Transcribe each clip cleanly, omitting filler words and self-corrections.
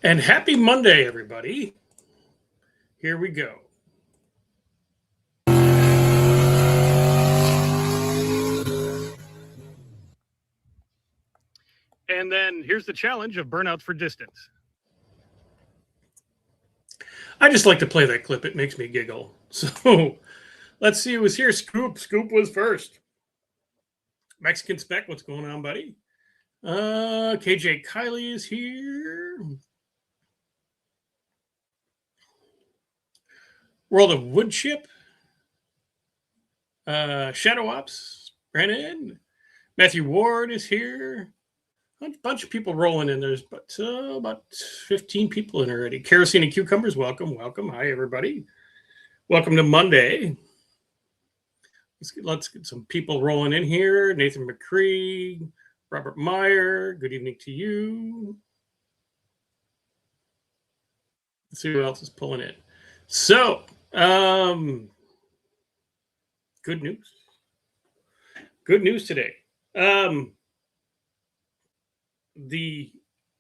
And happy Monday, everybody. Here we go. And then here's the challenge of burnouts for distance. I just like to play that clip. It makes me giggle. So let's see who was here. Scoop. Scoop was first. Mexican Spec, what's going on, buddy? KJ Kylie is here. World of Woodchip. Shadow Ops. Brennan. Matthew Ward is here. A bunch of people rolling in. There's about 15 people in already. Kerosene and Cucumbers, welcome, welcome. Hi, everybody. Welcome to Monday. Let's get some people rolling in here. Nathan McCree, Robert Meyer, good evening to you. Let's see who else is pulling in. So, good news. Good news today. The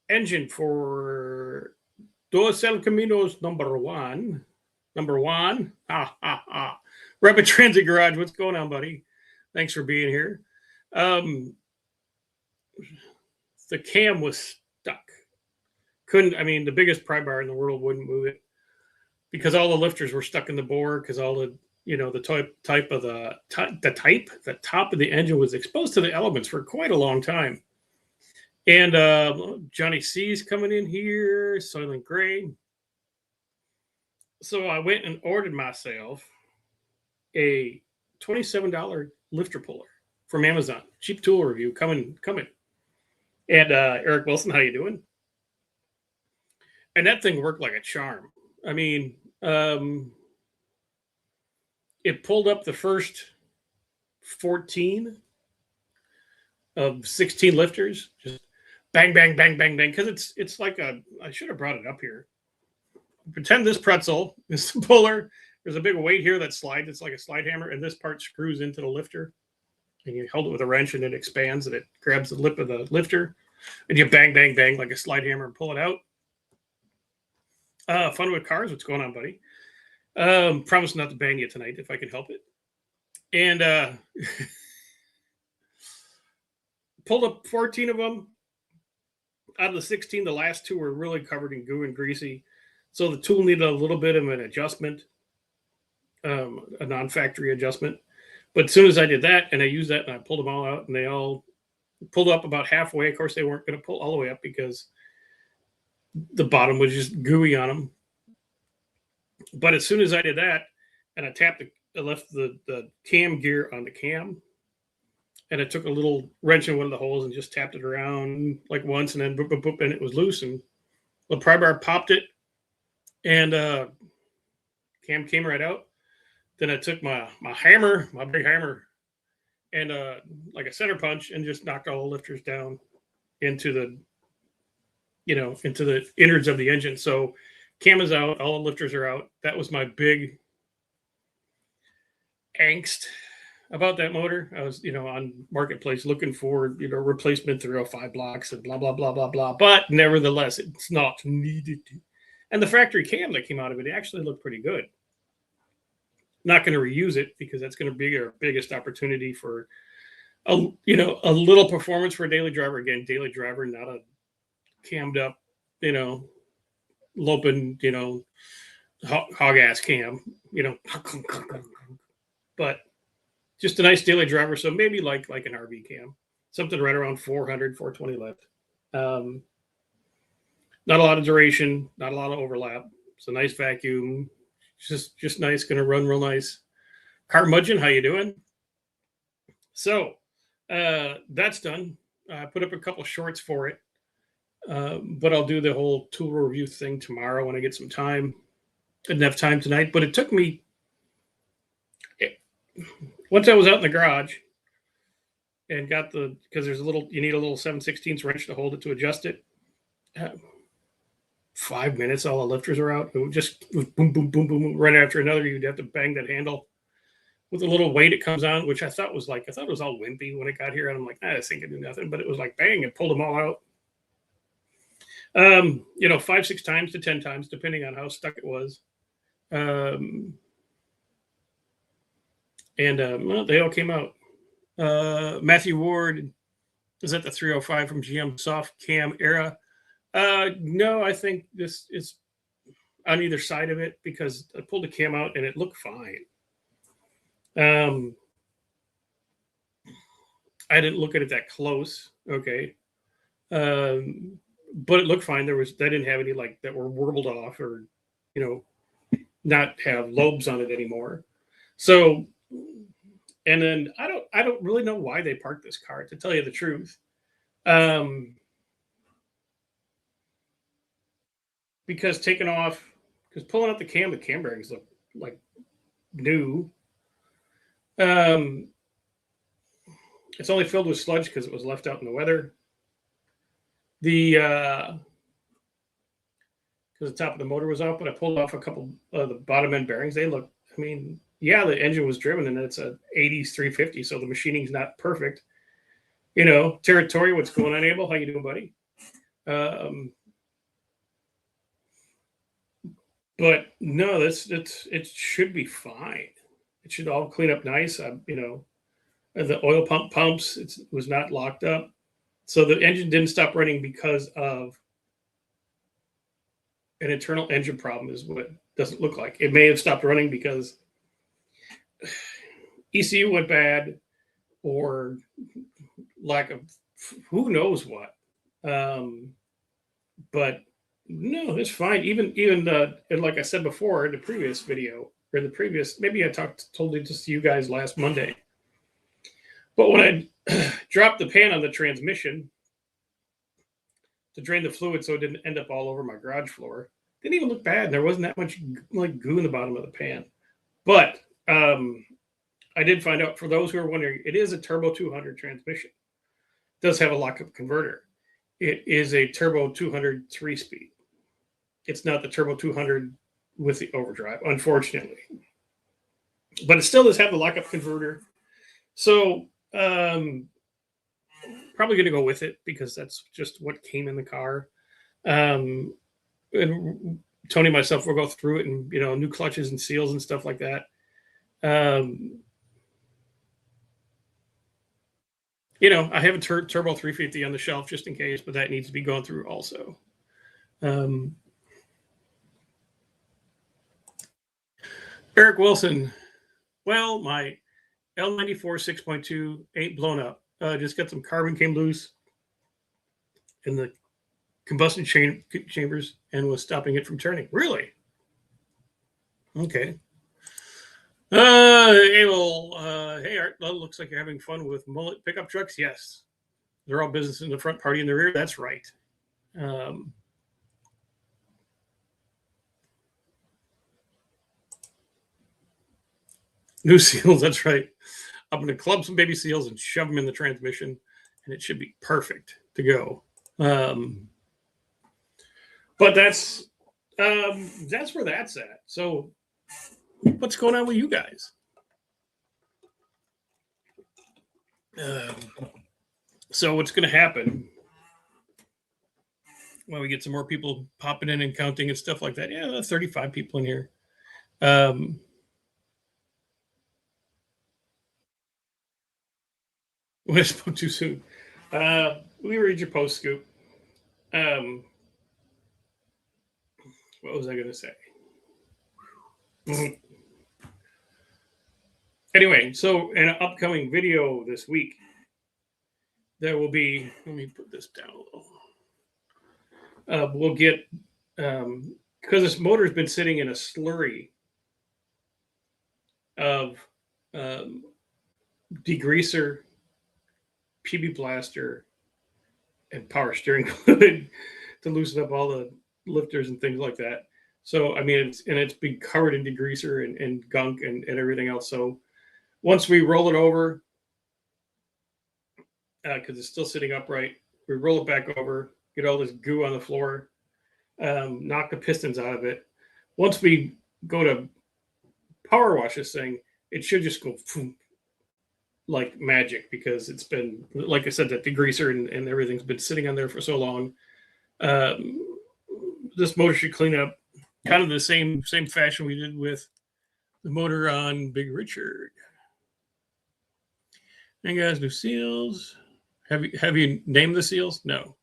engine for Dos El Caminos number one, Rapid Transit Garage, what's going on, buddy? Thanks for being here. The cam was stuck. The biggest pry bar in the world wouldn't move it because all the lifters were stuck in the bore because all the top of the engine was exposed to the elements for quite a long time. And Johnny C's coming in here, Soylent Gray. So I went and ordered myself a $27 lifter puller from Amazon. Cheap tool review coming. And Eric Wilson, how you doing? And that thing worked like a charm. It pulled up the first 14 of 16 lifters, just bang, bang, bang, bang, bang. Because it's like I should have brought it up here. Pretend this pretzel is the puller. There's a big weight here that slides. It's like a slide hammer, and this part screws into the lifter. And you hold it with a wrench, and it expands, and it grabs the lip of the lifter, and you bang, bang, bang like a slide hammer and pull it out. Fun with cars. What's going on, buddy? Promise not to bang you tonight if I can help it. And pulled up 14 of them. Out of the 16, the last two were really covered in goo and greasy. So the tool needed a little bit of an adjustment, a non-factory adjustment. But as soon as I did that, and I used that, and I pulled them all out, and they all pulled up about halfway. Of course, they weren't going to pull all the way up because the bottom was just gooey on them. But as soon as I did that, and I left the cam gear on the cam, and I took a little wrench in one of the holes and just tapped it around like once, and then boop, boop, boop, and it was loose, and the pry bar popped it, and cam came right out. Then I took my hammer, my big hammer, and like a center punch, and just knocked all the lifters down into the innards of the engine. So cam is out, all the lifters are out. That was my big angst about that motor. I was, on Marketplace looking for, replacement 305 blocks and blah, blah, blah, blah, blah. But nevertheless, it's not needed. And the factory cam that came out of it actually looked pretty good. Not going to reuse it because that's going to be our biggest opportunity for a little performance for a daily driver. Again, daily driver, not a cammed up, loping, hog ass cam, but just a nice daily driver. So maybe like an RV cam, something right around 400, 420 left. Not a lot of duration, not a lot of overlap. It's a nice vacuum. Just nice, going to run real nice. Carmudgeon, how you doing? So that's done. I put up a couple shorts for it, but I'll do the whole tool review thing tomorrow when I get some time. Didn't have time tonight, but it took me, once I was out in the garage and got because you need a little 7/16 wrench to hold it to adjust it. 5 minutes, all the lifters are out. It would just boom, boom, boom, boom, right after another. You'd have to bang that handle with a little weight it comes on, which I thought it was all wimpy when it got here. And I'm like, this ain't gonna do nothing. But it was like bang, and pulled them all out. 5, 6 times to 10 times, depending on how stuck it was. Well, they all came out. Matthew Ward is at the 305 from GM Soft Cam era. No, I think this is on either side of it because I pulled the cam out and it looked fine. I didn't look at it that close. Okay. But it looked fine. They didn't have any like that were warbled off or, not have lobes on it anymore. So, and then I don't really know why they parked this car, to tell you the truth. Because pulling out the cam bearings look like new. It's only filled with sludge because it was left out in the weather. Because the top of the motor was off, but I pulled off a couple of the bottom end bearings. They look, the engine was driven and it's a 80s 350, so the machining's not perfect. Territory, what's going on, Abel? How you doing, buddy? But no, it should be fine. It should all clean up nice. The oil pumps, it was not locked up. So the engine didn't stop running because of an internal engine problem is what it doesn't look like. It may have stopped running because ECU went bad or lack of who knows what. But no, it's fine. Even and like I said before in the previous video or maybe I told it just to you guys last Monday. But when I dropped the pan on the transmission to drain the fluid so it didn't end up all over my garage floor, didn't even look bad. There wasn't that much like goo in the bottom of the pan. But I did find out, for those who are wondering, it is a turbo 200 transmission. It does have a lockup converter. It is a turbo 200 3-speed. It's not the turbo 200 with the overdrive, unfortunately. But it still does have the lockup converter. So probably going to go with it because that's just what came in the car. And Tony and myself will go through it and, new clutches and seals and stuff like that. I have a turbo 350 on the shelf just in case, but that needs to be gone through also. Eric Wilson, well, my L94 6.2 ain't blown up. Just got some carbon came loose in the combustion chambers and was stopping it from turning. Really? Okay. Abel, hey Art, looks like you're having fun with mullet pickup trucks. Yes, they're all business in the front, party in the rear. That's right. New seals. That's right. I'm going to club some baby seals and shove them in the transmission, and it should be perfect to go. But that's where that's at. So what's going on with you guys? So what's going to happen when we get some more people popping in and counting and stuff like that? Yeah, 35 people in here. When I spoke too soon. We read your post, Scoop. What was I going to say? Anyway, so in an upcoming video this week, there will be, let me put this down a little. We'll get, because this motor's been sitting in a slurry of degreaser, PB blaster, and power steering fluid to loosen up all the lifters and things like that. So, it's been covered in degreaser and gunk and everything else. So once we roll it over, because it's still sitting upright, we roll it back over, get all this goo on the floor, knock the pistons out of it. Once we go to power wash this thing, it should just go like magic because it's been, like I said, that degreaser and everything's been sitting on there for so long. this motor should clean up kind of the same fashion we did with the motor on Big Richard. And guys, new seals. Have you named the seals? No.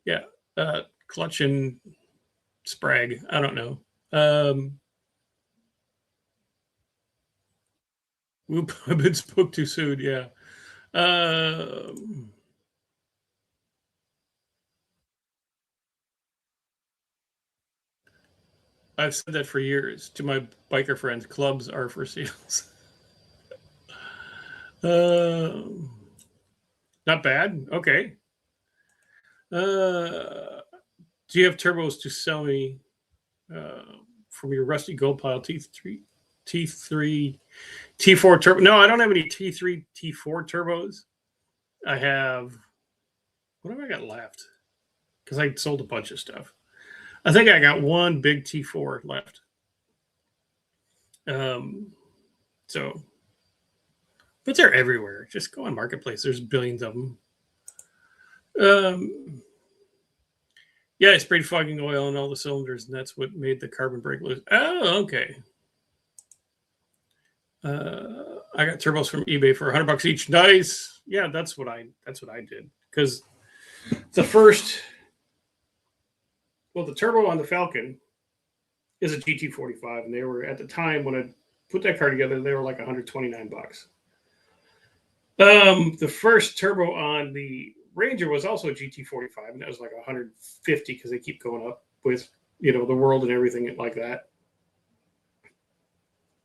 Yeah, clutch and sprag. I don't know. Whoop! I've been spoke too soon. Yeah. I've said that for years to my biker friends. Clubs are for seals. Not bad. Okay. Do you have turbos to sell me from your rusty gold pile T3, T4 turbo? No, I don't have any T3, T4 turbos. I have, what have I got left? Because I sold a bunch of stuff. I think I got one big T4 left. So, but they're everywhere. Just go on Marketplace. There's billions of them. Yeah, I sprayed fogging oil on all the cylinders, and that's what made the carbon brake loose. Oh, okay. I got turbos from eBay for $100 each. Nice. Yeah, that's what I did. Because the turbo on the Falcon is a GT45, and they were, at the time when I put that car together, they were like $129. The first turbo on the Ranger was also a GT45, and that was like 150 because they keep going up with, the world and everything like that.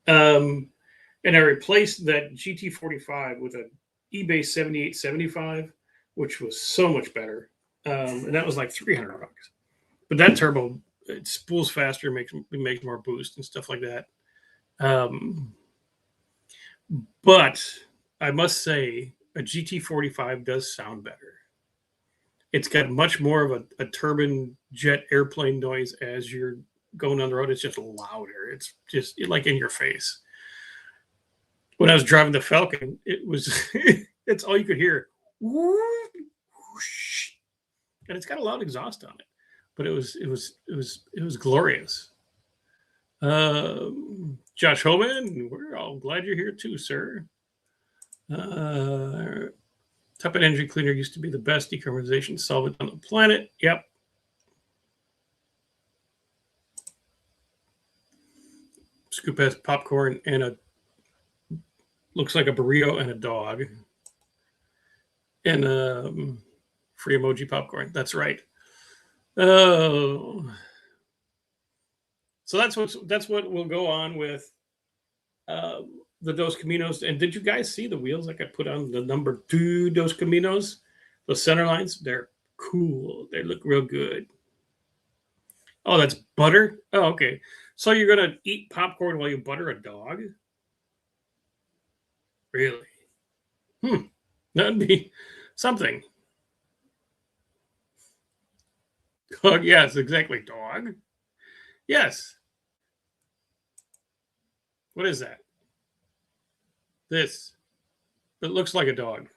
And I replaced that GT45 with an eBay 7875, which was so much better. And that was like $300. But that turbo, it spools faster, makes more boost and stuff like that. But I must say, a GT45 does sound better. It's got much more of a turbine jet airplane noise as you're going on the road. It's just louder. It's just like in your face. When I was driving the Falcon, it was it's all you could hear. Whoosh. And it's got a loud exhaust on it. But it was glorious. Josh Homan, we're all glad you're here too, sir. Top End engine cleaner used to be the best decarbonization solvent on the planet. Yep. Scoop has popcorn and looks like a burrito and a dog. And free emoji popcorn. That's right. Oh. So that's what will go on with the Dos Caminos. And did you guys see the wheels like I put on the number 2 Dos Caminos? Those center lines, they're cool. They look real good. Oh, that's butter? Oh, okay. So you're going to eat popcorn while you butter a dog? Really? That'd be something. Dog, yes, exactly. Dog. Yes. What is that? This. It looks like a dog.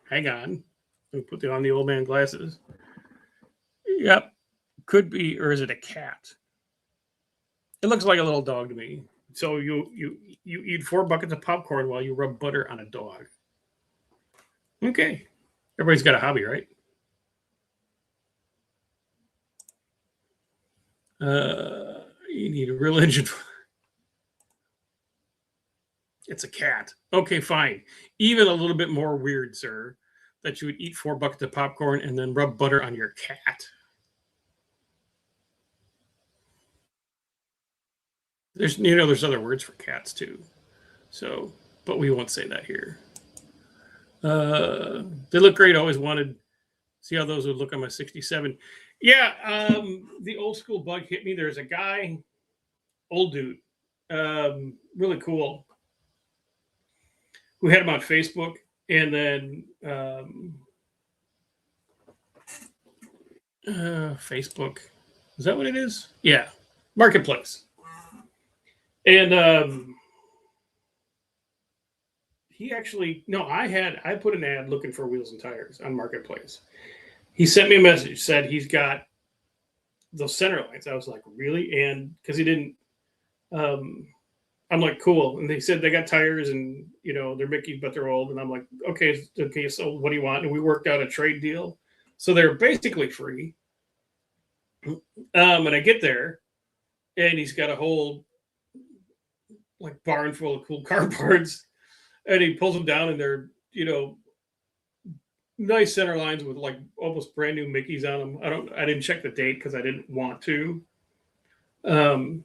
Hang on. Let me put on the old man glasses. Yep. Could be, or is it a cat? It looks like a little dog to me. So you eat 4 buckets of popcorn while you rub butter on a dog. Okay. Everybody's got a hobby, right? You need a real engine. It's a cat. Okay, fine. Even a little bit more weird, sir, that you would eat 4 buckets of popcorn and then rub butter on your cat. There's other words for cats too. So, but we won't say that here. They look great. Always wanted see how those would look on my 67. Yeah, the old school bug hit me. There's a guy, old dude, really cool, who had him on Facebook, and then Facebook, is that what it is? Yeah, Marketplace. And he actually, no, I put an ad looking for wheels and tires on Marketplace. He sent me a message, said he's got those center lines. I was like, really? And because he didn't, um, I'm like, cool. And they said they got tires and, you know, they're Mickey, but they're old. And I'm like, okay, okay. So what do you want? And we worked out a trade deal. So they're basically free. And I get there and he's got a whole like barn full of cool car parts and he pulls them down and they're, you know, nice center lines with like almost brand new Mickeys on them. I didn't check the date because I didn't want to. Um,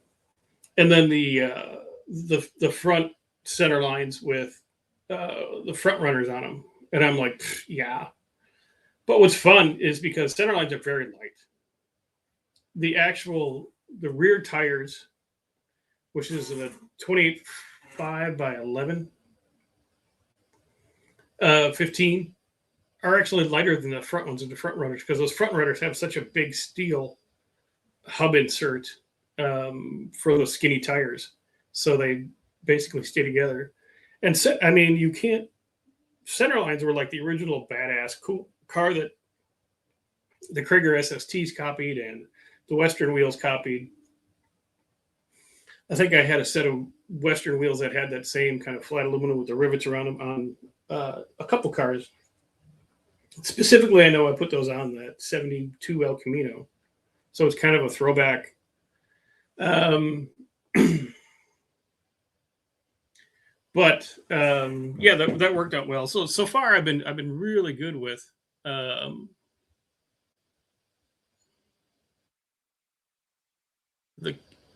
and then the front center lines with the front runners on them, and I'm like, yeah. But what's fun is because center lines are very light. The rear tires, which is a 28.5 by 11, 15, are actually lighter than the front ones and the front runners because those front runners have such a big steel hub insert for those skinny tires, so they basically stay together. And so, I mean, you can't. Center lines were like the original badass cool car that the Krieger SSTs copied and the Western wheels copied. I think I had a set of Western wheels that had that same kind of flat aluminum with the rivets around them on a couple cars. Specifically, I know I put those on that 72 El Camino. So it's kind of a throwback. But yeah, that worked out well. So far, I've been really good with.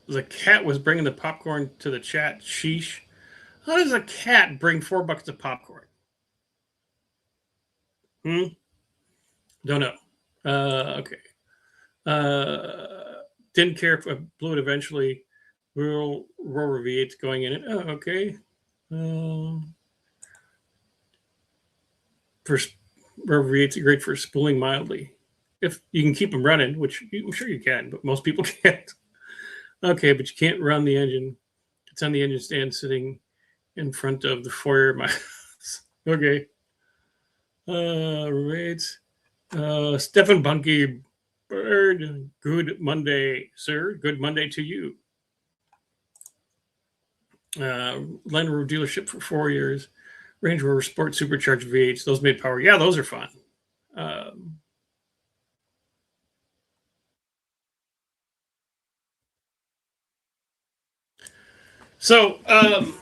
The cat was bringing the popcorn to the chat. Sheesh! How does a cat bring $4 of popcorn? Don't know. Okay. Didn't care if I blew it eventually. Rural V8's going in it. Oh, okay. For Rover V8's great for spooling mildly. If you can keep them running, which I'm sure you can, but most people can't. Okay, but you can't run the engine. It's on the engine stand sitting in front of the foyer of my house. Okay. Rates. Stefan Bunky Bird. Good Monday, sir. Good Monday to you. Land Rover dealership for 4 years. Range Rover Sport Supercharged V8s. Those made power. Yeah, those are fun. So I've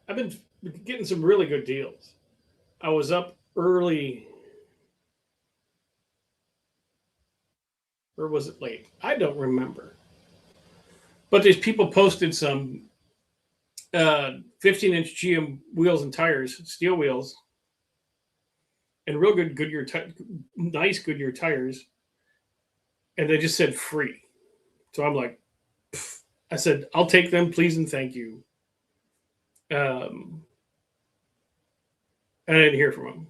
been getting some really good deals. I was up early, or was it late? I don't remember. But these people posted some 15-inch GM wheels and tires, steel wheels, and real good Goodyear, nice Goodyear tires, and they just said free. So I'm like, I said, I'll take them, please and thank you. And I didn't hear from them.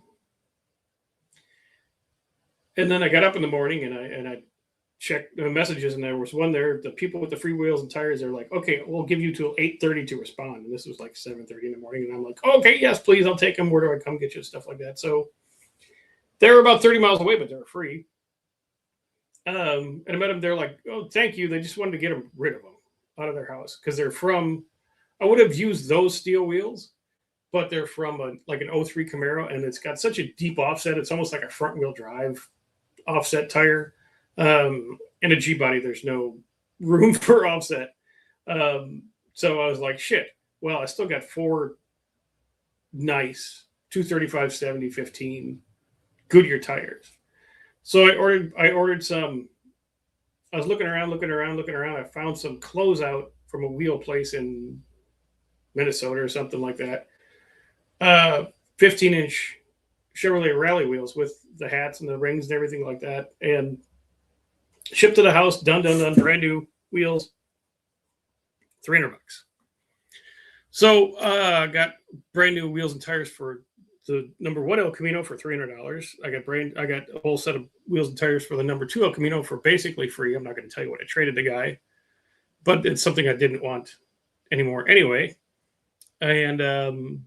And then I got up in the morning and I checked the messages, and there was one there. The people with the free wheels and tires, they're like, okay, we'll give you till 8:30 to respond. And this was like 7:30 in the morning, and I'm like, okay, yes, please, I'll take them. Where do I come get you? Stuff like that. So they were about 30 miles away, but they were free. And I met them. They're like, oh, thank you. They just wanted to get rid of them out of their house because they're from. I would have used those steel wheels, but they're from like an 03 Camaro, and it's got such a deep offset. It's almost like a front wheel drive offset tire. In a G body, there's no room for offset. So I was like, shit. Well, I still got 4 nice 235 70 15 Goodyear tires. So I ordered some. I was looking around. I found some closeout from a wheel place in Minnesota or something like that. 15-inch Chevrolet Rally wheels with the hats and the rings and everything like that, and shipped to the house. Done. Brand new wheels. $300. So I got brand new wheels and tires for the number 1 El Camino for $300. I got a whole set of wheels and tires for the number 2 El Camino for basically free. I'm not going to tell you what I traded the guy, but it's something I didn't want anymore anyway. And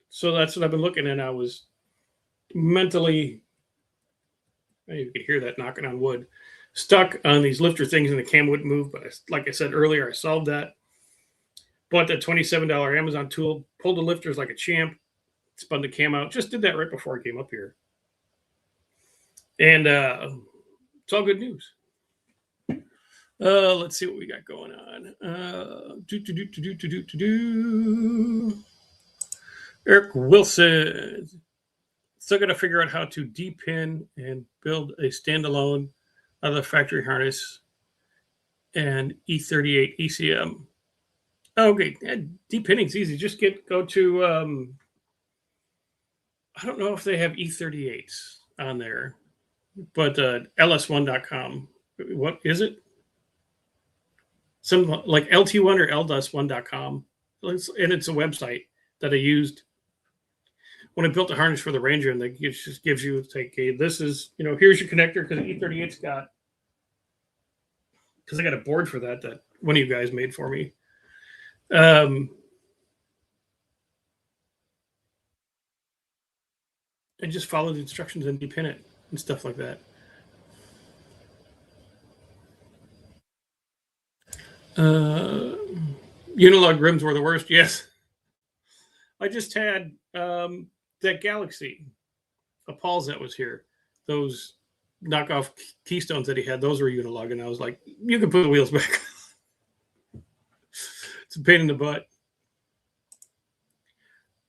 so that's what I've been looking at. I was mentally You can hear that knocking on wood. Stuck on these lifter things and the cam wouldn't move. But like I said earlier, I solved that. Bought that $27 Amazon tool, pulled the lifters like a champ, spun the cam out. Just did that right before I came up here. And it's all good news. Let's see what we got going on. Eric Wilson. Still got to figure out how to depin and build a standalone out of the factory harness and E38 ECM. Okay, depinning's easy. Just go to I don't know if they have E38s on there, but ls1.com. What is it? Some like LT1 or ls1.com. And it's a website that I used when I built the harness for the Ranger, and it just gives you like, okay, this is, here's your connector, because the E38's got, because I got a board for that one of you guys made for me. And just follow the instructions and depin it and stuff like that. Unilog rims were the worst. Yes. I just had that Galaxy, a Paul's that was here. Those knockoff Keystones that he had, those were Unilog. And I was like, you can put the wheels back. It's a pain in the butt.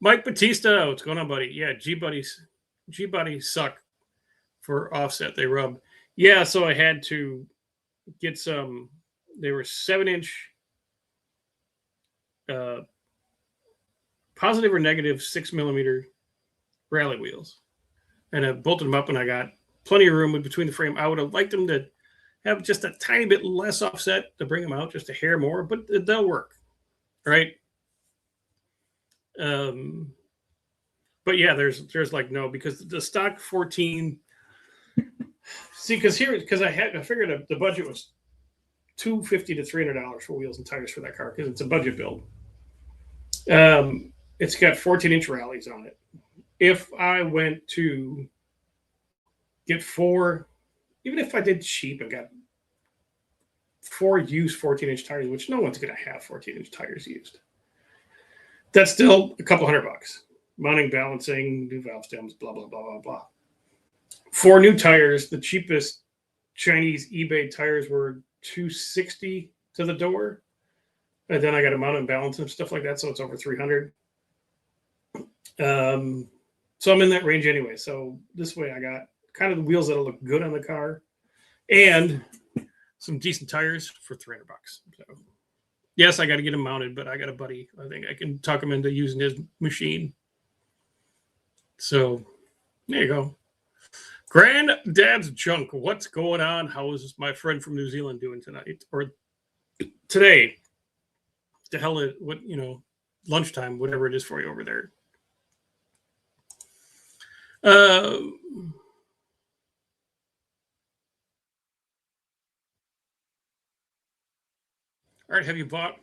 Mike Batista, what's going on, buddy? Yeah, G-Buddies suck for offset. They rub. Yeah, so I had to get some. They were 7-inch positive or negative 6mm rally wheels. And I bolted them up, and I got plenty of room in between the frame. I would have liked them to have just a tiny bit less offset to bring them out, just a hair more, but they'll work, right? But yeah, there's like no, because the stock 14. See, because I figured the budget was $250 to $300 for wheels and tires for that car, because it's a budget build. It's got 14-inch rallies on it. If I went to get 4, even if I did cheap and got 4 used 14-inch tires, which no one's going to have 14-inch tires used, that's still a couple $100. Mounting, balancing, new valve stems, blah, blah, blah, blah, blah. 4 new tires, the cheapest Chinese eBay tires were $260 to the door. And then I got to mount and balance and stuff like that, so it's over $300. So I'm in that range anyway. So this way I got kind of the wheels that'll look good on the car and some decent tires for $300. So yes, I got to get them mounted, but I got a buddy. I think I can talk him into using his machine. So there you go. Granddad's Junk. What's going on? How is my friend from New Zealand doing tonight or today? The hell is what, lunchtime, whatever it is for you over there. All right, have you bought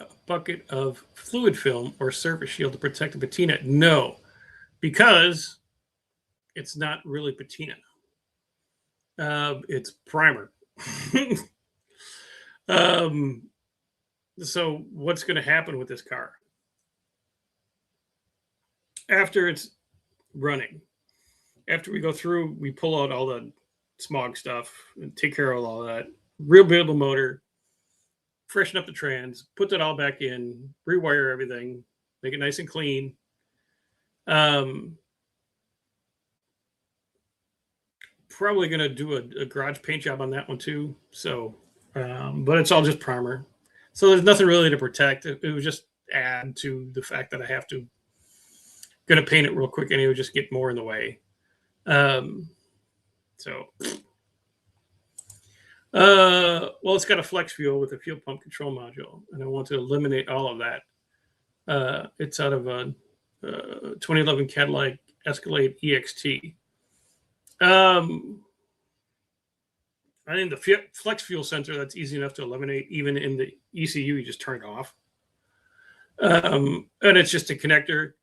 a bucket of fluid film or surface shield to protect the patina? No, because it's not really patina. It's primer. So what's going to happen with this car? After it's running, after we go through, we pull out all the smog stuff and take care of all that, rebuild the motor, freshen up the trans, put that all back in, rewire everything, make it nice and clean. Probably going to do a garage paint job on that one too. So, but it's all just primer. So there's nothing really to protect. It would just add to the fact that I have to going to paint it real quick and it would just get more in the way. Well, it's got a flex fuel with a fuel pump control module, and I want to eliminate all of that. It's out of a 2011 Cadillac Escalade EXT. I think the flex fuel sensor, that's easy enough to eliminate. Even in the ECU, you just turn it off. And it's just a connector,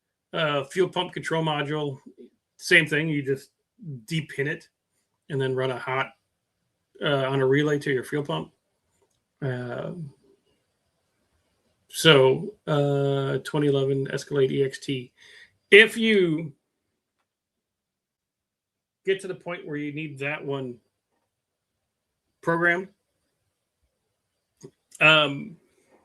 fuel pump control module. Same thing. You just depin it and then run a hot on a relay to your fuel pump. 2011 Escalade EXT. If you get to the point where you need that one programmed, I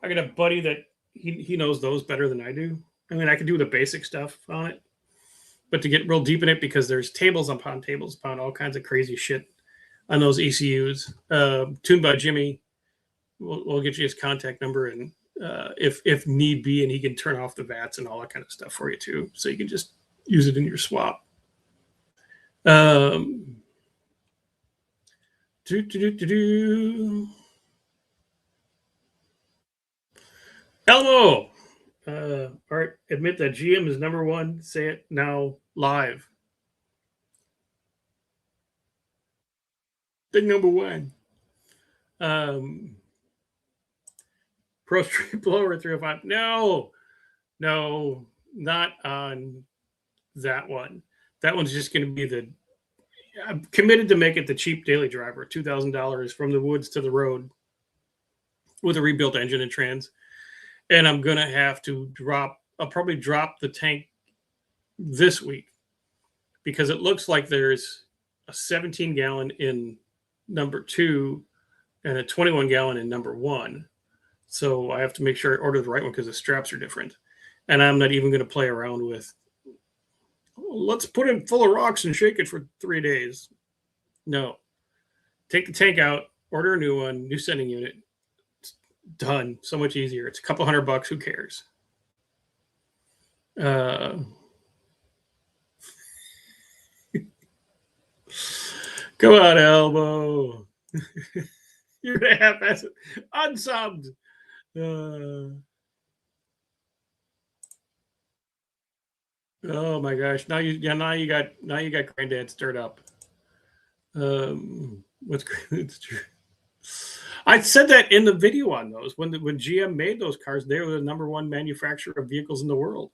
got a buddy that he knows those better than I do. I mean, I can do the basic stuff on it, but to get real deep in it, because there's tables upon all kinds of crazy shit on those ECUs. Tuned by Jimmy, we'll get you his contact number, and if need be, and he can turn off the VATs and all that kind of stuff for you too, so you can just use it in your swap. Elmo, all right, admit that GM is number one. Say it now live. Big number one. Pro Street Blower 305. No, not on that one. That one's just going to be the. I'm committed to make it the cheap daily driver, $2,000 from the woods to the road with a rebuilt engine and trans. And I'm going to have to I'll probably drop the tank this week, because it looks like there's a 17-gallon in number 2 and a 21-gallon in number 1. So I have to make sure I order the right one, because the straps are different. And I'm not even going to play around with, let's put it full of rocks and shake it for 3 days. No. Take the tank out, order a new one, new sending unit. It's done. So much easier. It's a couple $100. Who cares? Come on, Elbow. You're gonna have that unsubbed. Oh my gosh! Now you got Granddad stirred up. What's true? I said that in the video on those when GM made those cars, they were the number one manufacturer of vehicles in the world.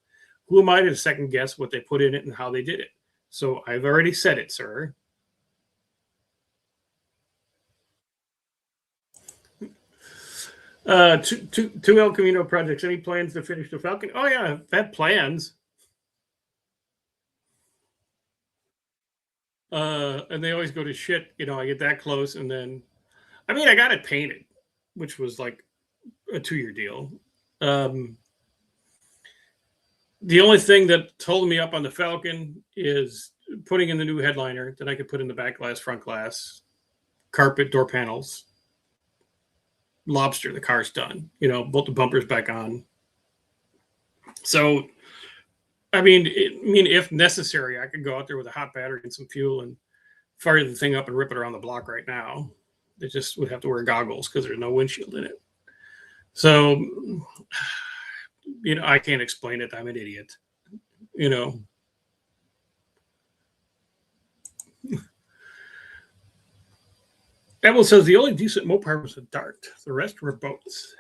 Who am I to second guess what they put in it and how they did it? So I've already said it, sir. Two El Camino projects. Any plans to finish the Falcon? Oh yeah, I've had plans. And they always go to shit. I get that close, and then, I mean, I got it painted, which was like a 2-year deal. The only thing that's holding me up on the Falcon is putting in the new headliner that I could put in the back glass, front glass, carpet, door panels, lobster. The car's done. Both the bumpers back on. So, I mean, if necessary, I could go out there with a hot battery and some fuel and fire the thing up and rip it around the block right now. They just would have to wear goggles because there's no windshield in it. So, I can't explain it. I'm an idiot. Apple says the only decent Mopar was a Dart. The rest were boats.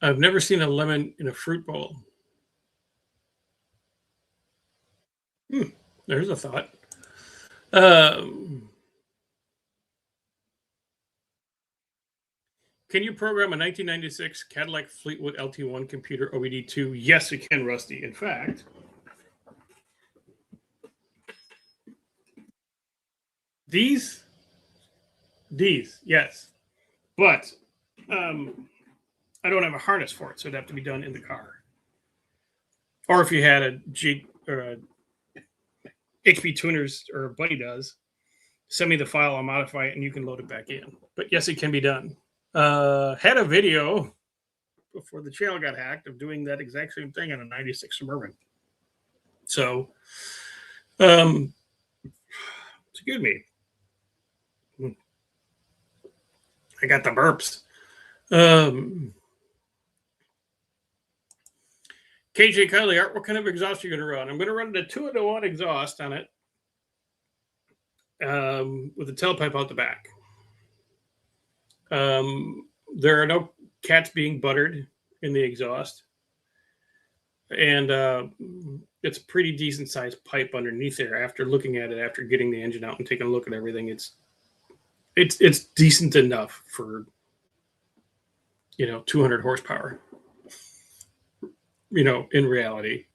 I've never seen a lemon in a fruit bowl. There's a thought. Can you program a 1996 Cadillac Fleetwood LT1 computer OBD2? Yes, you can, Rusty. In fact, these, yes. But I don't have a harness for it, so it'd have to be done in the car. Or if you had a G or a HP Tuners, or a buddy does, send me the file, I'll modify it, and you can load it back in. But yes, it can be done. Had a video before the channel got hacked of doing that exact same thing on a 96 Suburban. So, excuse me. I got the burps. KJ Kylie, Art, what kind of exhaust are you going to run? I'm going to run the 2-in-1 exhaust on it with the tailpipe out the back. There are no cats being buttered in the exhaust. And it's a pretty decent sized pipe underneath there. After looking at it, after getting the engine out and taking a look at everything, it's decent enough for 200 horsepower. In reality.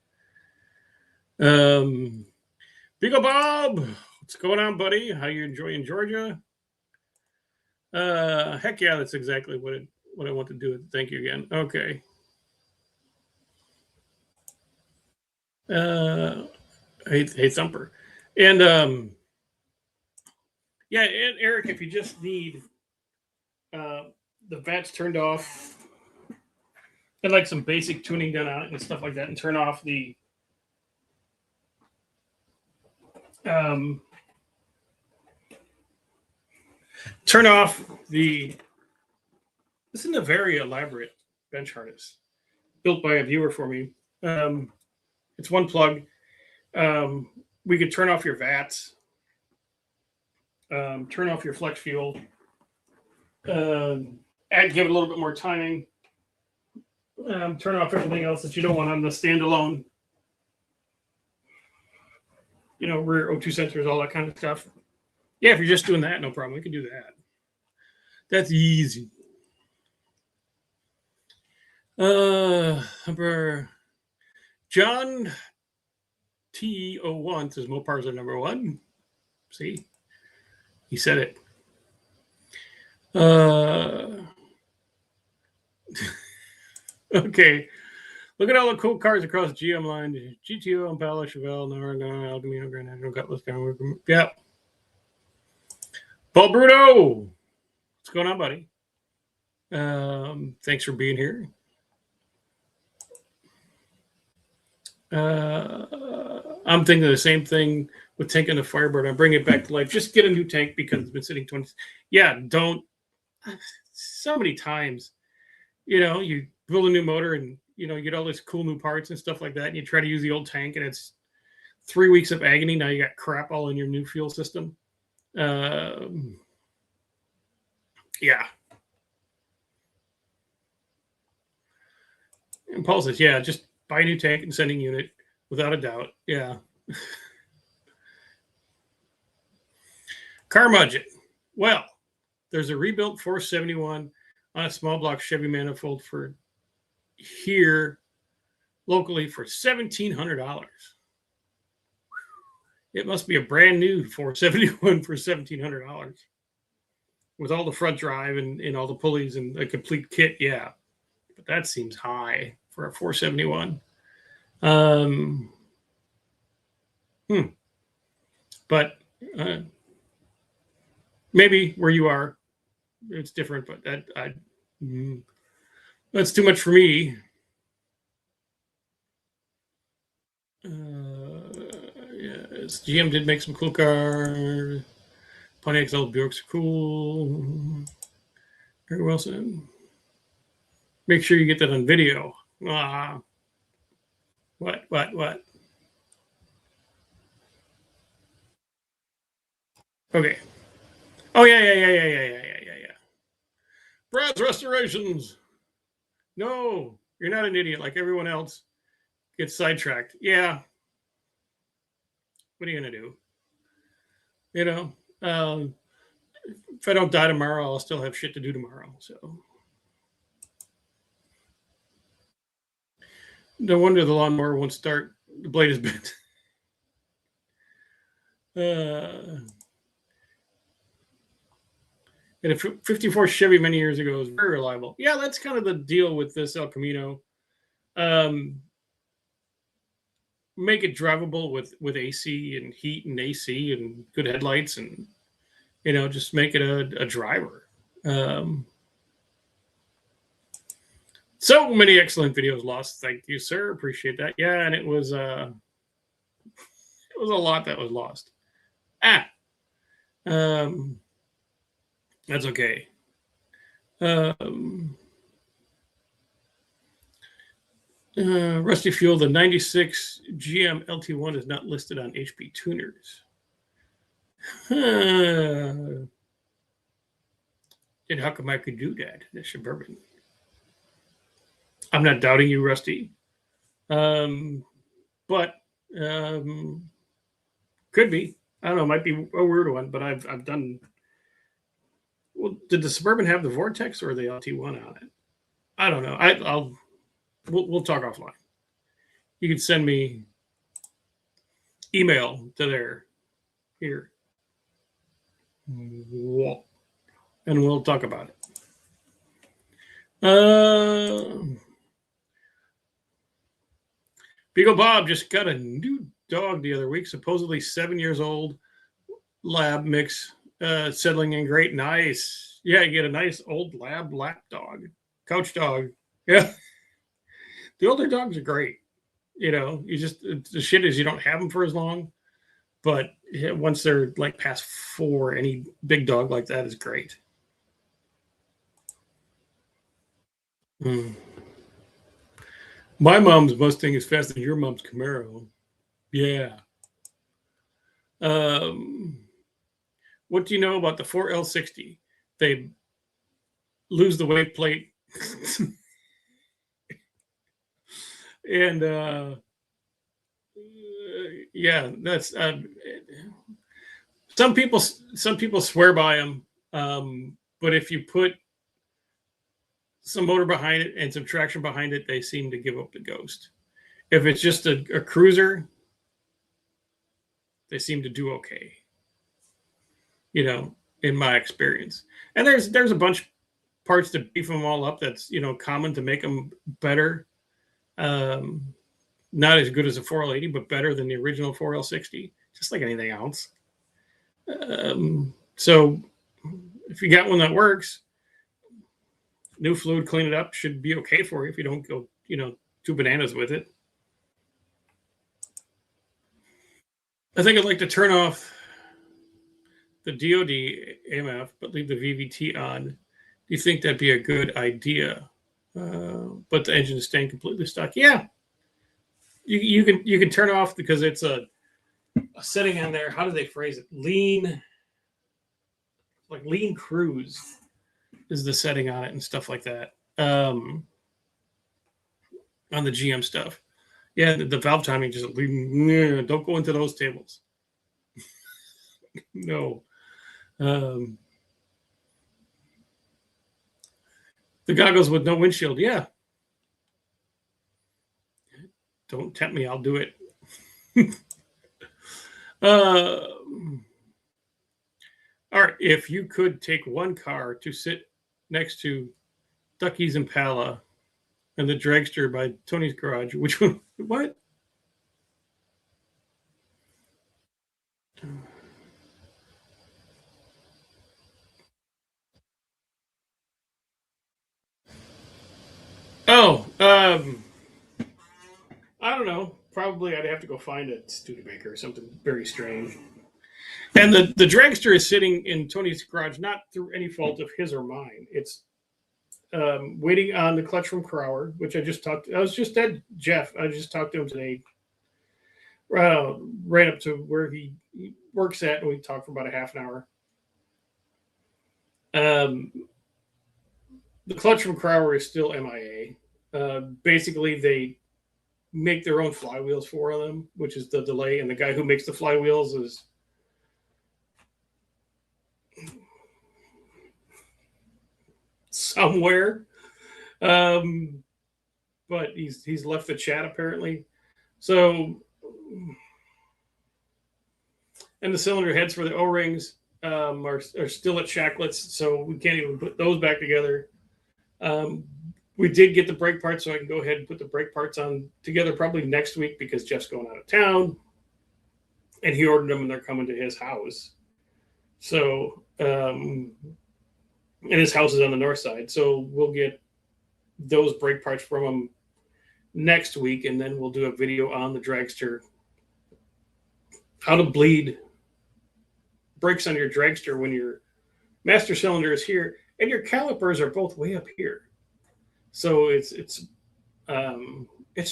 Beagle Bob, what's going on, buddy? How you enjoying Georgia? Heck yeah, that's exactly what I want to do. Thank you again. Okay. Hey Thumper. And yeah, and Eric, if you just need the vats turned off and like some basic tuning done on it and stuff like that, and turn off the this isn't a very elaborate bench harness built by a viewer for me. It's one plug. We could turn off your vats, turn off your flex fuel, and give it a little bit more timing. Turn off everything else that you don't want on the standalone, rear O2 sensors, all that kind of stuff. Yeah, if you're just doing that, no problem. We can do that. That's easy. John T01 says Mopars are number one. See? He said it. Okay. Look at all the cool cars across GM line. GTO, Impala, Chevelle, Narada, El Camino, Grand National, Cutlass, yeah. Paul Bruno. What's going on, buddy? Thanks for being here. I'm thinking the same thing with tanking the Firebird. I bring it back to life. Just get a new tank because it's been sitting 20. Yeah, don't. So many times, you build a new motor and you get all these cool new parts and stuff like that, and you try to use the old tank, and it's 3 weeks of agony. Now you got crap all in your new fuel system. Yeah. And Paul says, yeah, just buy a new tank and sending unit without a doubt. Yeah. Car budget. Well, there's a rebuilt 471 on a small block Chevy manifold for here locally for $1,700. It must be a brand new 471 for $1,700 with all the front drive and all the pulleys and a complete kit. Yeah, but that seems high for a 471. But maybe where you are, it's different. But that's too much for me. Yes, GM did make some cool cars. Pontiac XL Bjorks are cool. Very well said. Make sure you get that on video. What? Okay. Oh yeah. Brad's Restorations. No, you're not an idiot like everyone else. Gets sidetracked. Yeah. What are you gonna do? If I don't die tomorrow, I'll still have shit to do tomorrow. So no wonder the lawnmower won't start. The blade is bent. And a 54 Chevy many years ago was very reliable. Yeah, that's kind of the deal with this El Camino. Make it drivable with AC and heat and AC and good headlights and just make it a driver. So many excellent videos lost. Thank you, sir. Appreciate that. Yeah, and it was a lot that was lost. That's okay. Rusty Fuel, the 96 GM LT1 is not listed on HP Tuners. And how come I could do that? The Suburban. I'm not doubting you, Rusty. But could be. I don't know. It might be a weird one, but I've done. Well, did the Suburban have the Vortex or the LT1 on it? I don't know. We'll talk offline. You can send me email to there here, and we'll talk about it. Beagle Bob just got a new dog the other week, supposedly 7 years old, lab mix, settling in great. Nice. Yeah, you get a nice old lab dog, couch dog. Yeah. The older dogs are great. You know, the shit is you don't have them for as long, but once they're like past 4, any big dog like that is great. My mom's Mustang is faster than your mom's Camaro. Yeah. What do you know about the 4L60? They lose the wave plate. And yeah, that's some people swear by them. But if you put some motor behind it and some traction behind it, they seem to give up the ghost. If it's just a cruiser, they seem to do okay. You know, in my experience. And there's a bunch of parts to beef them all up that's, you know, common to make them better. Not as good as a 4L80, but better than the original 4L60, just like anything else. So if you got one that works, new fluid, clean it up, should be okay for you if you don't go, you know, too bananas with it. I think I'd like to turn off the DOD AMF, but leave the VVT on. Do you think that'd be a good idea? But the engine is staying completely stuck. Yeah, you can turn off because it's a setting on there. How do they phrase it? Lean cruise is the setting on it and stuff like that. On the GM stuff. Yeah, the valve timing just don't go into those tables. No. The goggles with no windshield. Yeah. Don't tempt me. I'll do it. All right. If you could take one car to sit next to Ducky's Impala and the Dragster by Tony's Garage, which one? What? Oh, I don't know. Probably I'd have to go find a Studebaker or something very strange. And the dragster is sitting in Tony's garage, not through any fault of his or mine. It's waiting on the clutch from Crower, which I was just at Jeff. I just talked to him today. Ran up to where he works at, and we talked for about a half an hour. The clutch from Crower is still MIA. Basically, they make their own flywheels for them, which is the delay. And the guy who makes the flywheels is somewhere, but he's left the chat apparently. So, and the cylinder heads for the O-rings are still at Shacklets, so we can't even put those back together. We did get the brake parts, so I can go ahead and put the brake parts on together probably next week because Jeff's going out of town, and he ordered them and they're coming to his house. So, and his house is on the north side, so we'll get those brake parts from him next week, and then we'll do a video on the dragster, how to bleed brakes on your dragster when your master cylinder is here and your calipers are both way up here. So it's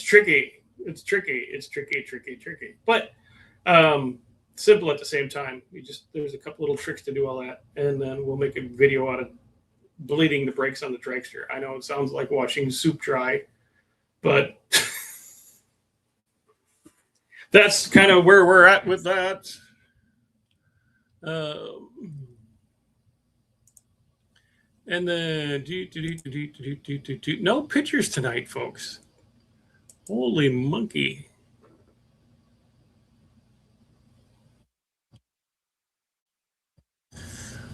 tricky. It's tricky, but simple at the same time. There's a couple little tricks to do all that, and then we'll make a video out of bleeding the brakes on the dragster. I know it sounds like watching soup dry, but that's kind of where we're at with that. And then no pictures tonight, folks. Holy monkey.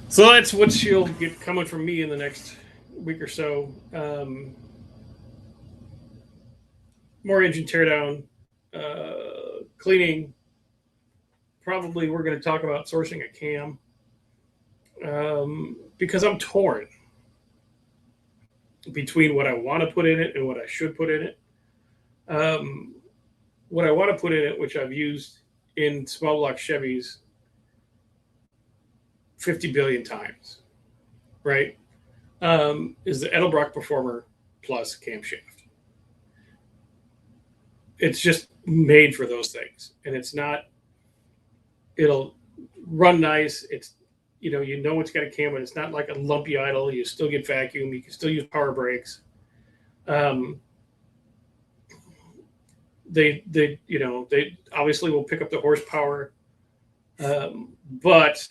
So that's what you'll get coming from me in the next week or so. More engine teardown, cleaning. Probably we're going to talk about sourcing a cam because I'm torn between what I want to put in it and what I should put in it. What I want to put in it, which I've used in small block Chevys 50 billion times, right? Is the Edelbrock Performer Plus camshaft. It's just made for those things, and it's not. It'll run nice. It's you know it's got a cam, but it's not like a lumpy idle. You still get vacuum. You can still use power brakes. They obviously will pick up the horsepower, but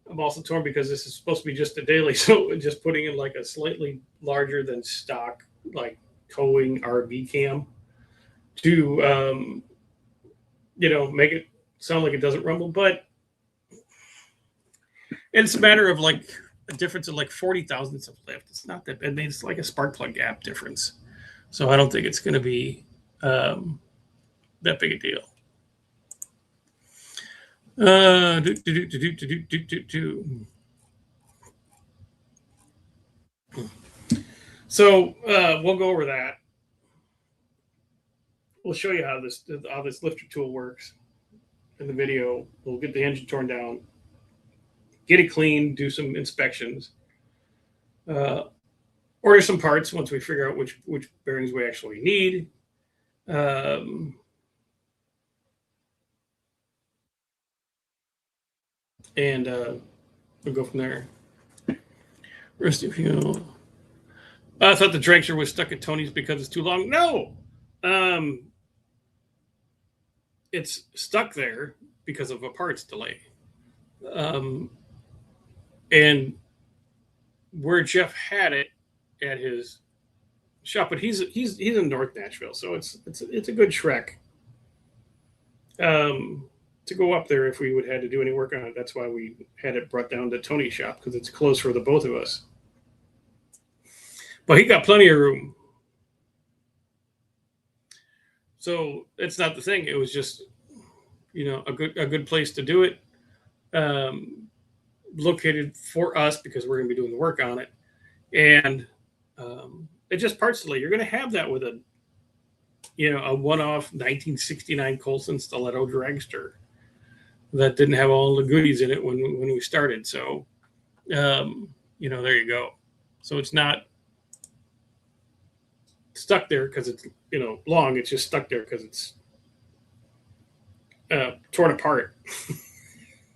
I'm also torn because this is supposed to be just a daily, so just putting in like a slightly larger than stock like towing RV cam to make it sound like it doesn't rumble, but it's a matter of like a difference of like 40 thousandths of lift. It's not that bad. I mean, it's like a spark plug gap difference, so I don't think it's going to be that big a deal. So we'll go over that. We'll show you how this lifter tool works in the video. We'll get the engine torn down, get it clean, do some inspections, order some parts once we figure out which bearings we actually need. And we'll go from there. Rest of you. I thought the dragster was stuck at Tony's because it's too long. No, it's stuck there because of a parts delay. And where Jeff had it at his shop, but he's in North Nashville, so it's a good trek to go up there if we would had to do any work on it. That's why we had it brought down to Tony's shop, because it's close for the both of us. But he got plenty of room. So it's not the thing. It was just, a good place to do it. Located for us because we're going to be doing the work on it. And it's just parts delay. You're going to have that with a one-off 1969 Colson Stiletto dragster that didn't have all the goodies in it when we started. So, there you go. So it's not stuck there because it's long. It's just stuck there because it's torn apart.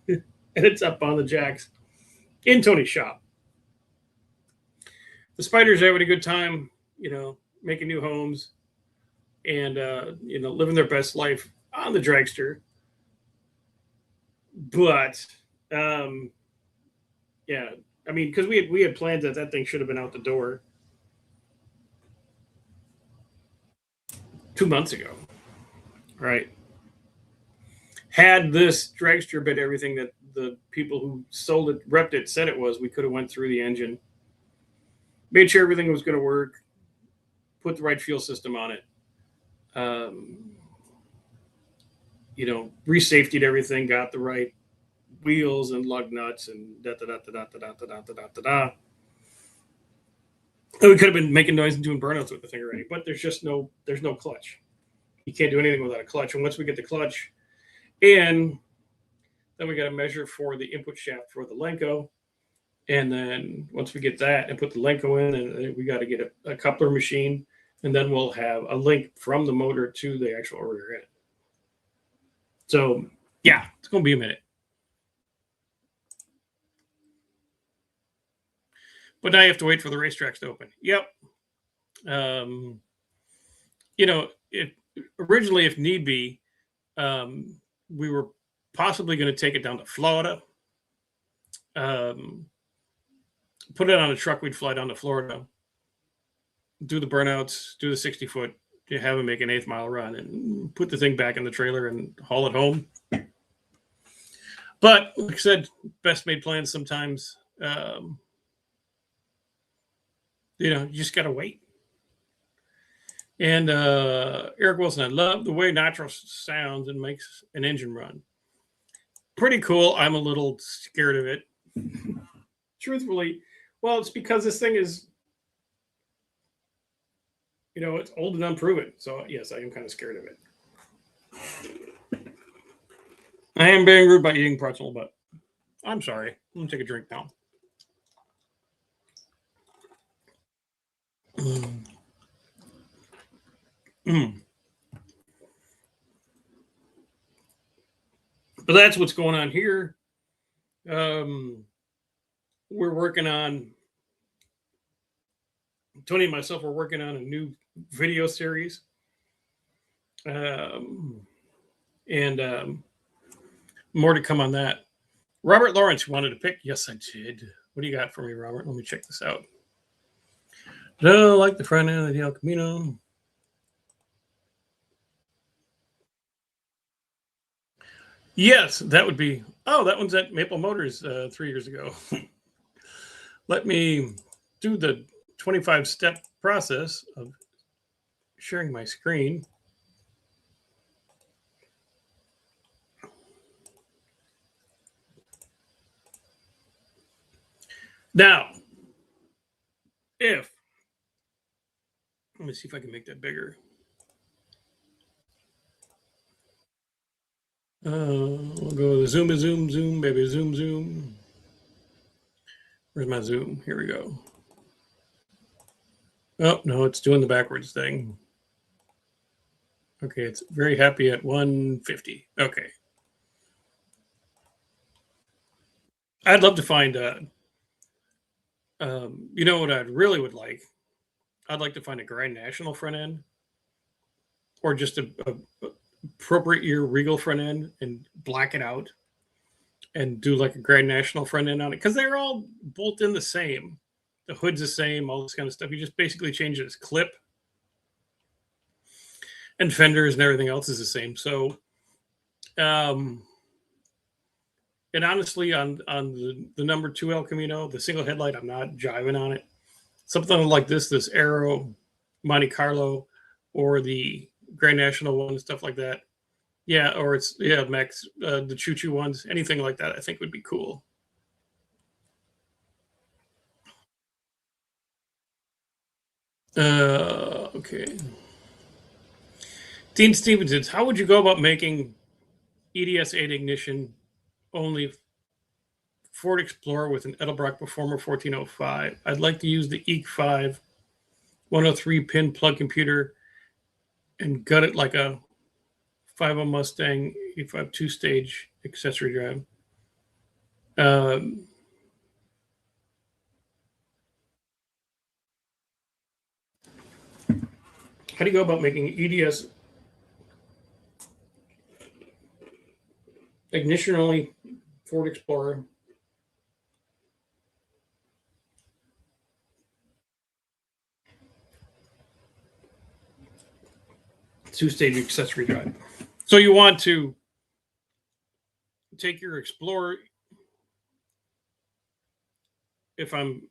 And it's up on the jacks in Tony's shop. The Spiders are having a good time, making new homes and living their best life on the dragster. But yeah, I mean, because we had plans that thing should have been out the door 2 months ago, right? Had this dragster been everything that the people who sold it, repped it, said it was, we could have went through the engine, made sure everything was going to work, put the right fuel system on it, re-safetied everything, got the right wheels and lug nuts and da-da-da-da-da-da-da-da-da-da-da. And we could have been making noise and doing burnouts with the thing already, but there's no clutch. You can't do anything without a clutch. And once we get the clutch in, then we got to measure for the input shaft for the Lenco. And then once we get that and put the Lenco in, and we got to get a coupler machine, and then we'll have a link from the motor to the actual rear end. So yeah, it's going to be a minute. But now you have to wait for the racetracks to open. Yep. You know, originally, if need be, we were possibly going to take it down to Florida. Put it on a truck. We'd fly down to Florida, do the burnouts, do the 60-foot, have them make an 8th mile run, and put the thing back in the trailer and haul it home. But like I said, best made plans sometimes. You just got to wait. And Eric Wilson, I love the way Nitro sounds and makes an engine run. Pretty cool. I'm a little scared of it. Truthfully, well, it's because this thing is, it's old and unproven. So, yes, I am kind of scared of it. I am being rude by eating pretzel, but I'm sorry. I'm going to take a drink now. But that's what's going on here. We're working on, Tony and myself are working on a new video series. And more to come on that. Robert Lawrence wanted to pick. Yes, I did. What do you got for me, Robert? Let me check this out. No, like the front end of the El Camino. Yes, that would be. Oh, that one's at Maple Motors 3 years ago. Let me do the 25-step process of sharing my screen. Now, let me see if I can make that bigger. We'll go zoom, baby, zoom. Where's my zoom? Here we go. Oh, no, it's doing the backwards thing. Okay, it's very happy at 150. Okay. I'd love to find, what I really would like? I'd like to find a Grand National front end or just a appropriate year Regal front end and black it out and do like a Grand National front end on it because they're all bolt in the same. The hood's the same, all this kind of stuff. You just basically change it as clip, and fenders and everything else is the same. So, and honestly, on the number 2 El Camino, the single headlight, I'm not jiving on it. Something like this Aero, Monte Carlo, or the Grand National one, stuff like that. Yeah, or it's Max, the Choo Choo ones, anything like that, I think would be cool. Okay. Dean Stevenson, how would you go about making EDS 8 ignition only Ford Explorer with an Edelbrock Performer 1405? I'd like to use the EEC5 103 pin plug computer and gut it like a 50 Mustang 85 2-stage accessory drive. How do you go about making EDS ignition only Ford Explorer? Two-stage accessory drive. So you want to take your Explorer. If I'm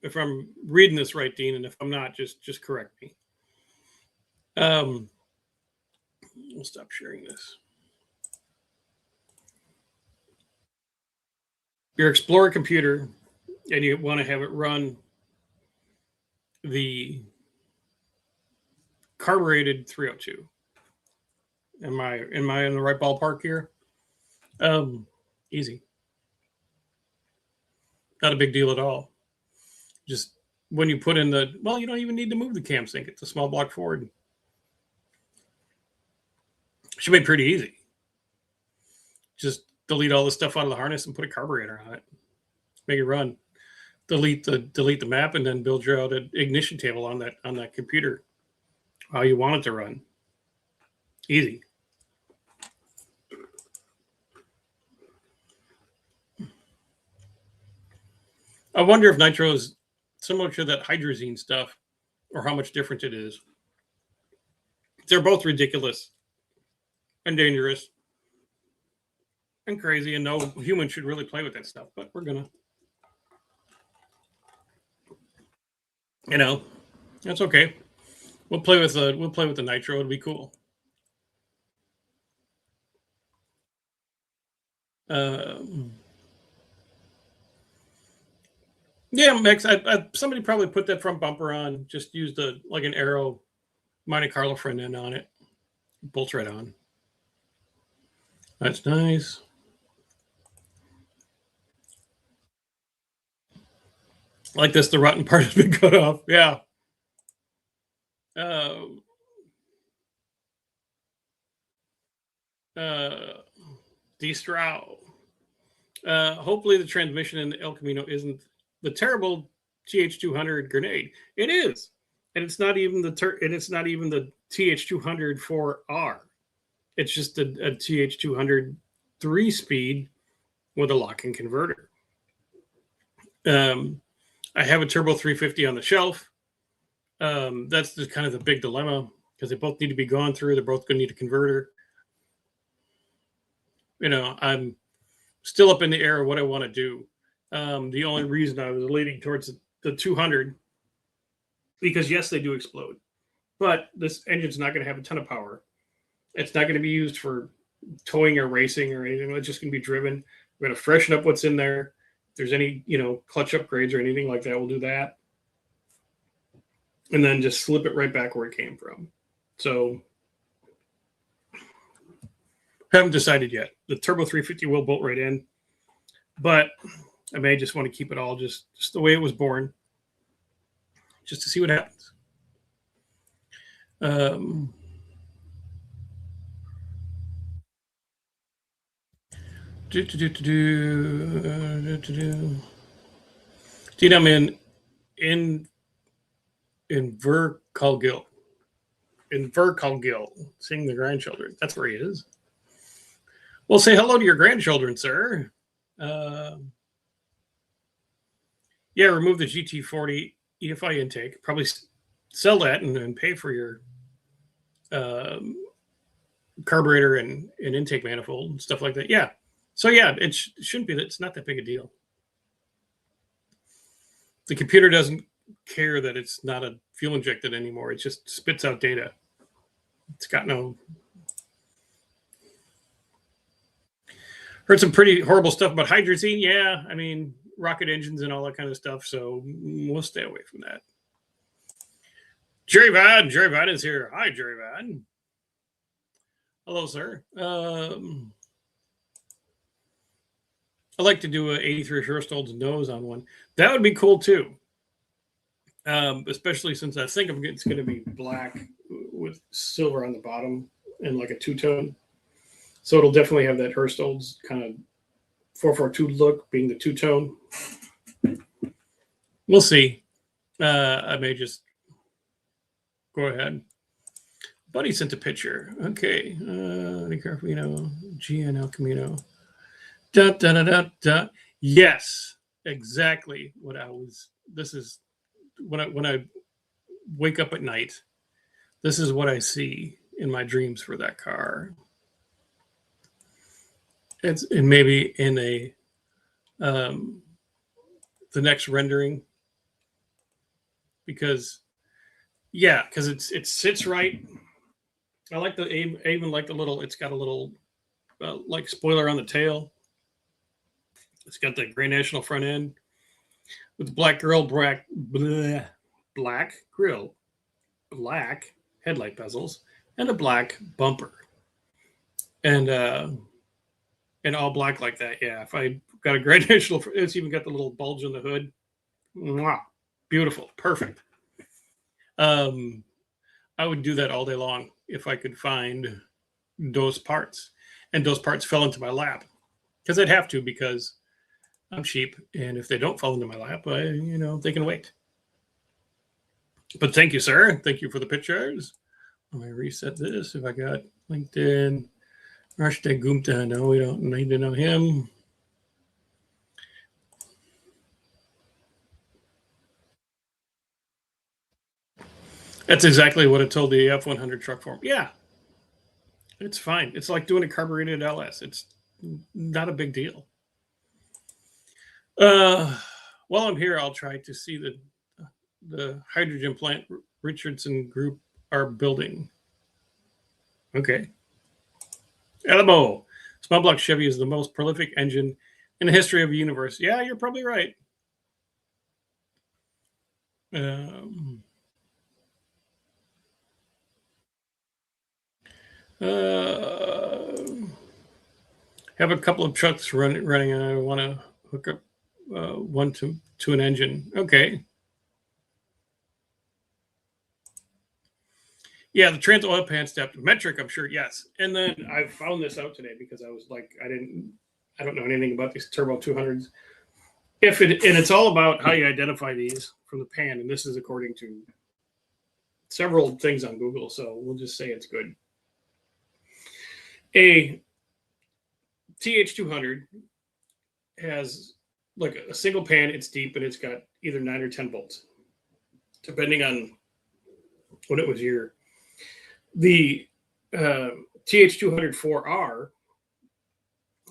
reading this right, Dean, and if I'm not, just correct me. We'll stop sharing this. Your Explorer computer, and you want to have it run the carbureted 302. Am I in the right ballpark here? Easy. Not a big deal at all. Just when you put in you don't even need to move the cam sync. It's a small block Ford. Should be pretty easy. Just delete all the stuff out of the harness and put a carburetor on it. Make it run. delete the map, and then build your own ignition table on that computer, how you want it to run. Easy. I wonder if nitro is similar to that hydrazine stuff, or how much different it is. They're both ridiculous and dangerous and crazy, and no human should really play with that stuff. But we're gonna, that's okay. We'll play with the nitro. It'll be cool. Yeah, Max. Somebody probably put that front bumper on. Just used an Aero Monte Carlo front end on it. Bolts right on. That's nice. Like this, the rotten part has been cut off. Yeah. D-Strow. Hopefully the transmission in the El Camino isn't the terrible TH200 grenade. It is, and it's not even the TH200 4R. It's just a TH200 3-speed with a lock-in converter. I have a Turbo 350 on the shelf. That's just kind of the big dilemma, because they both need to be gone through. They're both going to need a converter. I'm still up in the air of what I want to do. The only reason I was leaning towards the 200, because yes, they do explode, but this engine's not going to have a ton of power. It's not going to be used for towing or racing or anything. It's just going to be driven. We're going to freshen up what's in there. If there's any, clutch upgrades or anything like that, we'll do that. And then just slip it right back where it came from. So haven't decided yet. The Turbo 350 will bolt right in, but I may just want to keep it all just the way it was born, just to see what happens. Dude, I'm in Verkalgil. In Verkalgil, seeing the grandchildren. That's where he is. Well, say hello to your grandchildren, sir. Yeah, remove the GT40 EFI intake. Probably sell that and pay for your carburetor and intake manifold and stuff like that. Yeah. So yeah, it shouldn't be. It's not that big a deal. The computer doesn't care that it's not a fuel injected anymore. It just spits out data. It's got no. Heard some pretty horrible stuff about hydrazine. Yeah, I mean, rocket engines and all that kind of stuff. So we'll stay away from that. Jerry Vine is here. Hi, Jerry Vine. Hello, sir. I'd like to do a 83 Hirsthold's nose on one. That would be cool too. Especially since I think it's going to be black with silver on the bottom and like a two-tone. So it'll definitely have that Hirsthold's kind of 442 look, being the two-tone. We'll see. I may just go ahead. Buddy sent a picture. Okay. Be careful, GN Camino. Da, da, da, da, da. Yes, exactly what I was. This is when I wake up at night. This is what I see in my dreams for that car. And maybe in the next rendering, because it sits right. I even like the little. It's got a little like spoiler on the tail. It's got the Grand National front end with the black grill, black grill, black headlight bezels, and a black bumper, and all black like that. Yeah, if I got a Grand National, it's even got the little bulge in the hood. Mwah, beautiful, perfect. I would do that all day long if I could find those parts, and those parts fell into my lap, because I'd have to, because I'm cheap, and if they don't fall into my lap, they can wait. But thank you, sir. Thank you for the pictures. Let me reset this. If I got LinkedIn, Hashtag Gumta. No, we don't need to know him. That's exactly what I told the F100 truck form. Yeah, it's fine. It's like doing a carbureted LS. It's not a big deal. While I'm here, I'll try to see the hydrogen plant Richardson Group are building. Okay. Elmo. Small block Chevy is the most prolific engine in the history of the universe. Yeah, you're probably right. Have a couple of trucks running, and I want to hook up one to an engine. Okay. Yeah, the trans oil pan step metric, I'm sure, yes. And then I found this out today because I was like, I don't know anything about these turbo 200s. It's all about how you identify these from the pan, and this is according to several things on Google, so we'll just say it's good. A TH200 has like a single pan, it's deep, and it's got either 9 or 10 bolts, depending on what it was year. The TH204R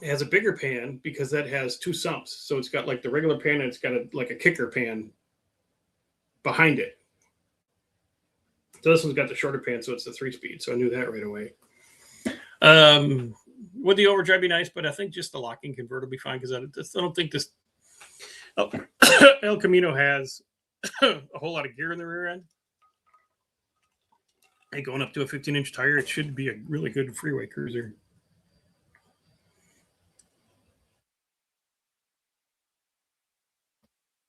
has a bigger pan because that has 2 sumps. So it's got like the regular pan and it's got like a kicker pan behind it. So this one's got the shorter pan, so it's the 3-speed. So I knew that right away. Would the overdrive be nice? But I think just the locking converter will be fine because I don't think this El Camino has a whole lot of gear in the rear end. Hey, going up to a 15-inch tire, it should be a really good freeway cruiser.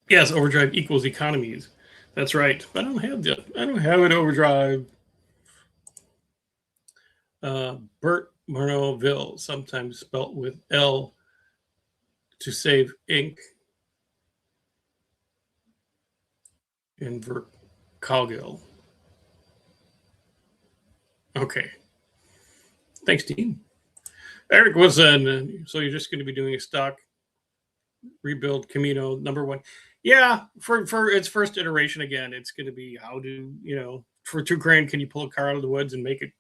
Yes, overdrive equals economies. That's right. I don't have an overdrive. Bert Marnoville, sometimes spelt with L to save ink. In Verkalgil. Okay. Thanks, Dean. Eric was so you're just going to be doing a stock rebuild Camino #1. Yeah, for its first iteration again, it's going to be how do, for $2,000, can you pull a car out of the woods and make it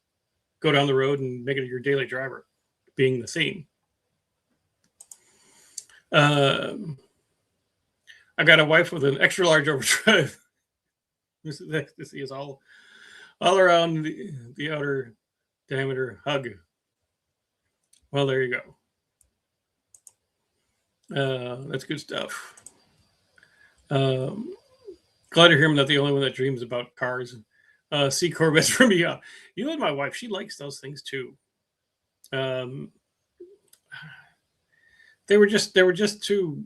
go down the road and make it your daily driver, being the theme. I got a wife with an extra large overdrive. This is all around the outer diameter hug. Well, there you go. That's good stuff. Glad to hear I'm not the only one that dreams about cars. See Corvettes from me. You and my wife, she likes those things too. They were just too.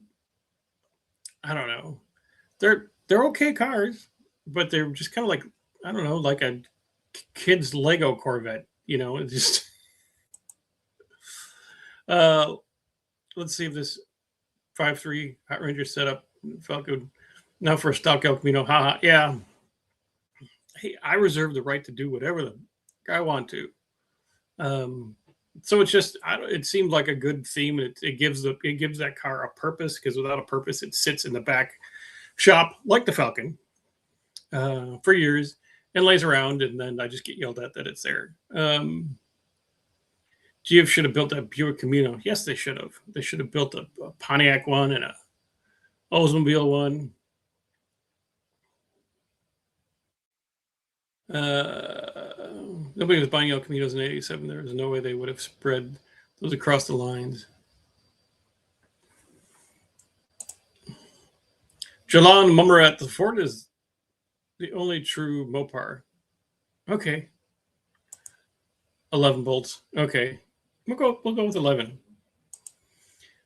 I don't know. They're okay cars, but they're just kind of like, I don't know, like a kid's Lego Corvette. It's just. Let's see if this 5.3 Hot Ranger setup felt good. Now for a stock El Camino, haha, yeah. Hey, I reserve the right to do whatever I want to. So it's just, it seemed like a good theme. It gives that car a purpose, because without a purpose, it sits in the back shop like the Falcon for years and lays around, and then I just get yelled at that it's there. GF should have built that Buick Camino. Yes, they should have. They should have built a Pontiac one and a Oldsmobile one. Nobody was buying El Caminos in '87. There was no way they would have spread those across the lines. Jalan Mummerat, the Ford is the only true Mopar. Okay. 11 bolts. Okay. We'll go with 11.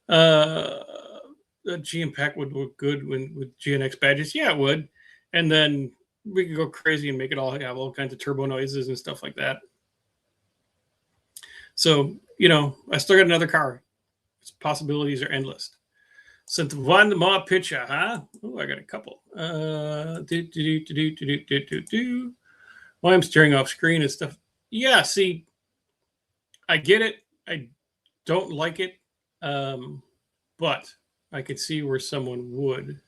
The GM pack would look good with GNX badges. Yeah, it would. And then we could go crazy and make it all have all kinds of turbo noises and stuff like that. So, I still got another car. Its possibilities are endless. Sent one more picture, huh? Oh, I got a couple. Why I'm staring off screen and stuff. Yeah, see, I get it. I don't like it, but I could see where someone would.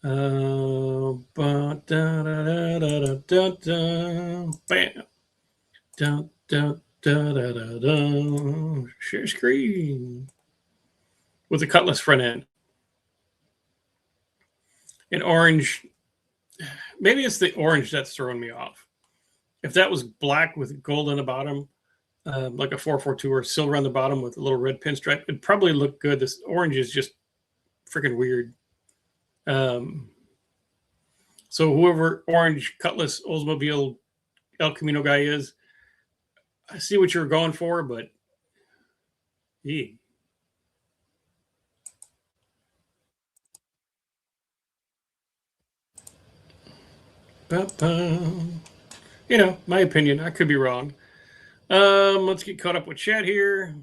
Bam. Share screen with the Cutlass front end. An orange. Maybe it's the orange that's throwing me off. If that was black with gold on the bottom, like a 442 or silver on the bottom with a little red pinstripe, it'd probably look good. This orange is just freaking weird. So whoever orange Cutlass Oldsmobile El Camino guy is, I see what you're going for, but yeah. You know, my opinion. I could be wrong. Let's get caught up with chat here.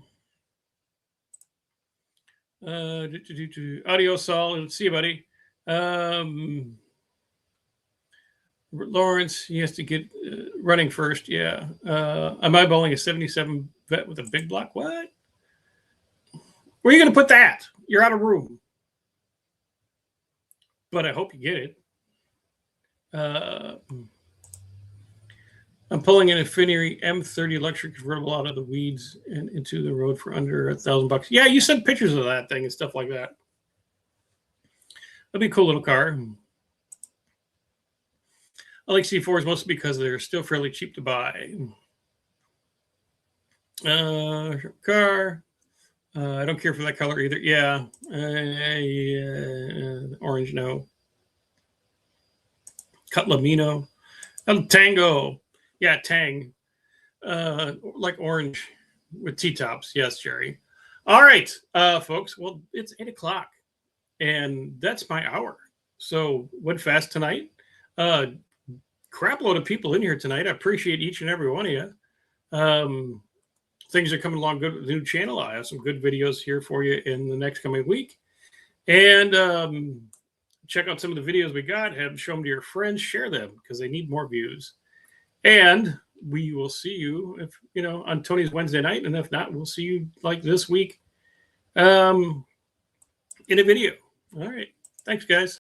Audio Sol. Let's see you, buddy. Lawrence, he has to get running first. Yeah. I'm eyeballing a 77 vet with a big block. What? Where are you going to put that? You're out of room. But I hope you get it. I'm pulling an Infinity M30 electric convertible out of the weeds and into the road for under $1,000. Yeah, you sent pictures of that thing and stuff like that. That'd be a cool little car. I like C4s mostly because they're still fairly cheap to buy. Car. I don't care for that color either. Yeah. Orange, no. Cutlamino. Tango. Yeah, Tang. Like orange with T-tops. Yes, Jerry. All right, folks. Well, it's 8 o'clock, and that's my hour. So went fast tonight. Crap load of people in here tonight. I appreciate each and every one of you. Things are coming along good with the new channel. I have some good videos here for you in the next coming week. And check out some of the videos we got. Show them to your friends. Share them because they need more views. And we will see you on Tony's Wednesday night. And if not, we'll see you like this week in a video. All right. Thanks, guys.